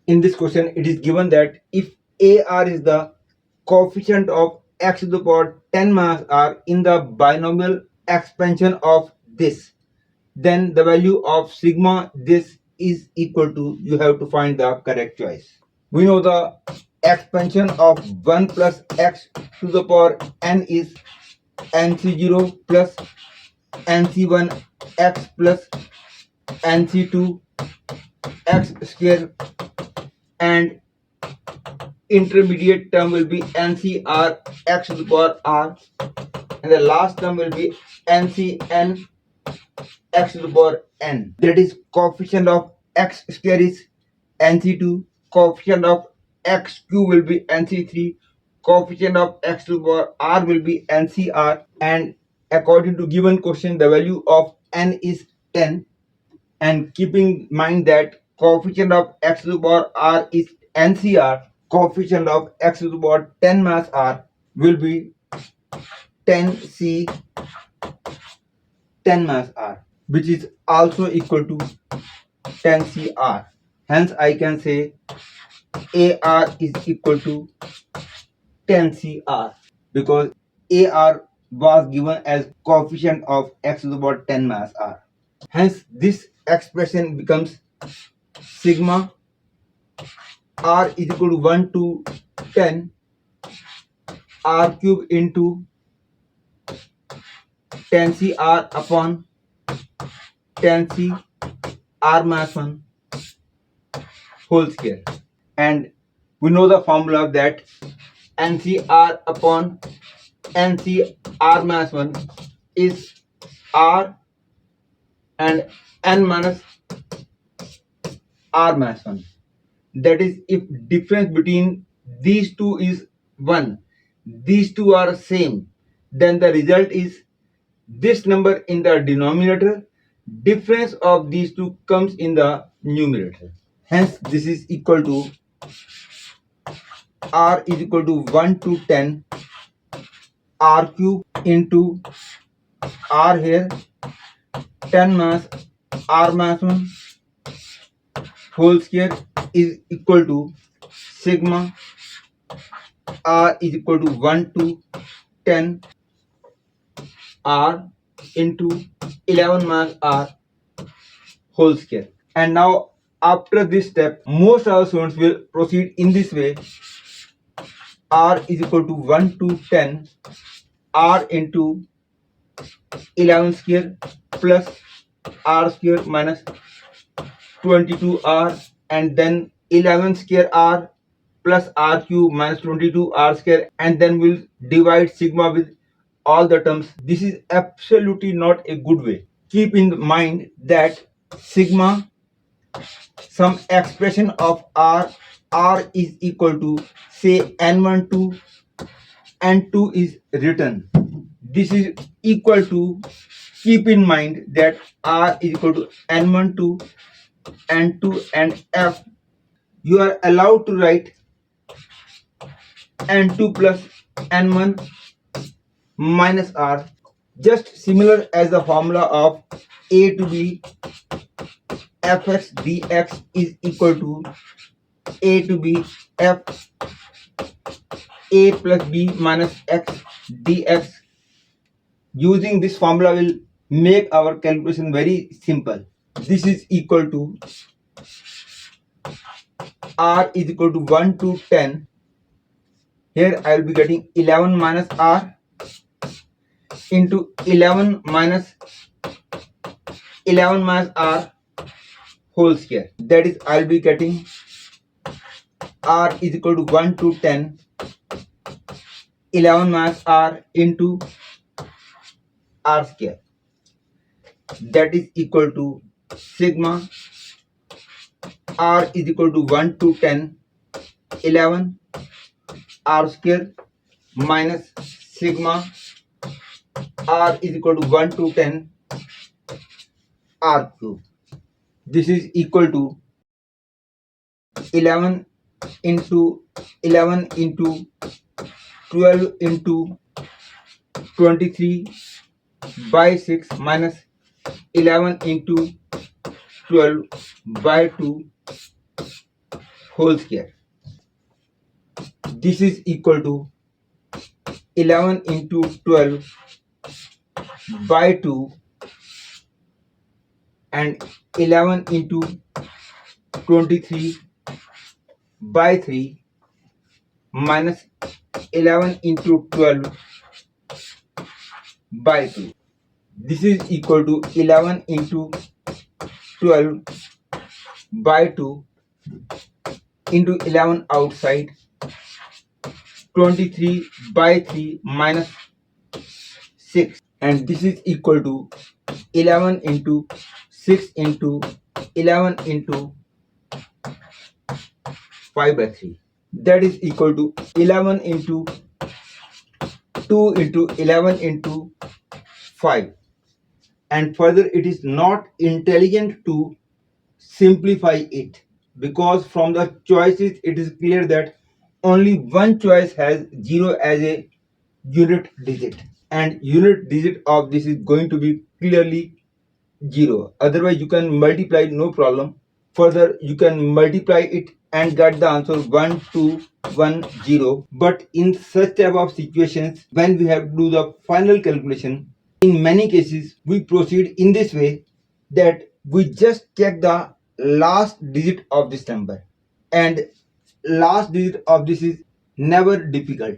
In this question, it is given that if AR is the coefficient of x to the power 10 mass r in the binomial expansion of this, then the value of sigma this is equal to, you have to find the correct choice. We know the expansion of 1 plus x to the power n is nc0 plus nc1 x plus nc2 x square, and intermediate term will be ncr x to the power r, and the last term will be ncn x to the power n. That is, coefficient of x square is nc2, coefficient of xq will be nc3, coefficient of x to the power r will be ncr, and according to given question the value of n is 10, and keeping in mind that coefficient of x to the power r is ncr, coefficient of x to the power 10 mass r will be 10c 10 mass r, which is also equal to 10cr. Hence I can say AR is equal to 10cr, because AR was given as coefficient of x to the power 10 mass r. Hence this expression becomes sigma r is equal to 1 to 10 r cube into 10cr upon 10c r mass 1 whole square. And we know the formula that ncr upon ncr mass 1 is r and n minus r mass 1. That is, if difference between these two is 1, these two are same, then the result is this number in the denominator, difference of these two comes in the numerator. Hence this is equal to r is equal to 1 to 10 r cube into r here 10 mass r mass 1 whole square is equal to sigma r is equal to 1 to 10 r into 11 mass r whole square. And now after this step, most of the students will proceed in this way. R is equal to 1 to 10 r into 11 square plus r square minus 22r, and then 11 square r plus r cube minus 22r square, and then we'll divide sigma with all the terms. This is absolutely not a good way. Keep in mind that sigma some expression of r is equal to, say, n12 n2 is written. This is equal to, keep in mind that r is equal to n12 n2 and f. You are allowed to write n2 plus n1 minus r, just similar as the formula of a to b fx dx is equal to a to b f a plus b minus x dx. Using this formula will make our calculation very simple. This is equal to r is equal to 1 to 10. Here I will be getting 11 minus r into 11 minus r whole square. That is, I will be getting r is equal to 1 to 10 11 minus r into r square. That is equal to sigma r is equal to 1 to 10 11 r square minus sigma r is equal to 1 to 10 r cube. This is equal to 11 into 11 into 12 into 23 by 6 minus 11 into 12 by 2 whole square. This is equal to 11 into 12 by 2 and 11 into 23 by 3 minus 11 into 12 by 2. This is equal to 11 into 12 by 2 into 11 outside, 23 by 3 minus 6, and this is equal to 11 into 6 into 11 into 5 by 3. That is equal to 11 into 2 into 11 into 5. And further, it is not intelligent to simplify it, because from the choices it is clear that only one choice has 0 as a unit digit, and unit digit of this is going to be clearly 0. Otherwise you can multiply, no problem. Further, you can multiply it and get the answer 1210. But in such type of situations, when we have to do the final calculation, in many cases we proceed in this way, that we just check the last digit of this number, and last digit of this is never difficult.